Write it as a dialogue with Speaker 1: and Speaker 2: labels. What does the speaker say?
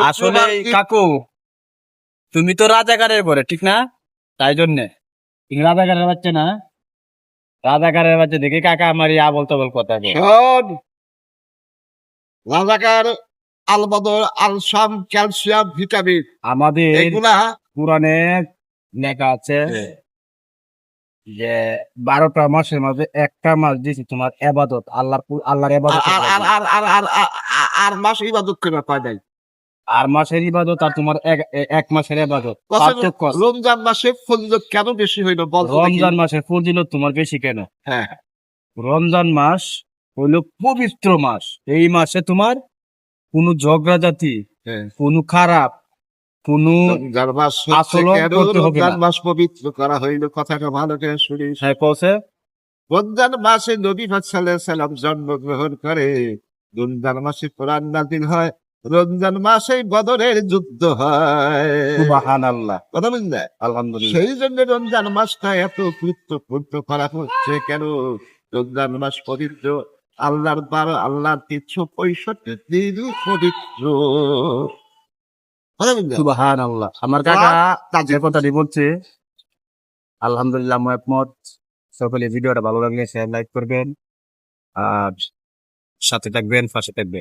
Speaker 1: আসলে কাকু তুমি তো রাজাকারের পরে ঠিক না, তাই জন্যে তুমি রাজাকারের বাচ্চা না, রাজাকারের বাচ্চা দেখে কাকা আমার আবল তবল কথা কয়।
Speaker 2: শোন, রাজাকার, আল বদর, আলসাম, ক্যালসিয়াম, ভিটামিন
Speaker 1: আমাদের
Speaker 2: এগুলা
Speaker 1: পুরাণে লেখা আছে যে 12টা মাসের মাঝে একটা মাস দিয়েছি তোমার এবাদত, আল্লাহর এবাদত,
Speaker 2: আর মাস ইবাদত করে পায় নাই।
Speaker 1: আর মাসের ইবাদত আর তোমার এক মাসের এবাদত পার্থক্য আছে।
Speaker 2: রমজান মাসে ফজিলত কেন বেশি হইল বল তো দেখি?
Speaker 1: রমজান মাসের ফজিলত তোমার বেশি কেন?
Speaker 2: হ্যাঁ,
Speaker 1: রমজান মাস হইল পবিত্র মাস। এই মাসে তোমার কোনো ঝগড়া জাতি,
Speaker 2: হ্যাঁ।
Speaker 1: কোনো খারাপ, কোনো
Speaker 2: রমজান মাস হচ্ছে
Speaker 1: আচরণ
Speaker 2: কেন
Speaker 1: করতে হবে
Speaker 2: রমজান
Speaker 1: না।
Speaker 2: মাস পবিত্র করা হইল, কথাটা ভালো করে শুনিস।
Speaker 1: হ্যাঁ কৌছে
Speaker 2: রমজান মাসে নবী সাল্লাল্লাহু আলাইহি সাল্লাম জন্মগ্রহণ করে, রমজান মাসে কোরআন নাযিল হয়, রমজান মাসে বদরের যুদ্ধ হয়।
Speaker 1: সুবহানাল্লাহ,
Speaker 2: কথা বুঝলে?
Speaker 1: আলহামদুলিল্লাহ।
Speaker 2: সেই জন্য রমজান মাসটা এত গুরুত্বপূর্ণ করা হচ্ছে কেন? রমজান মাস পবিত্র, আল্লাহর 365 দিন পবিত্র। কথা বুঝলে?
Speaker 1: সুবহানাল্লাহ। আমার কাকা যে কথাটি বলছে আলহামদুলিল্লাহ আমি একমত। সকলে ভিডিওটা ভালো লাগলে শেয়ার লাইক করবেন আর সাথে থাকবেন, পাশে থাকবেন।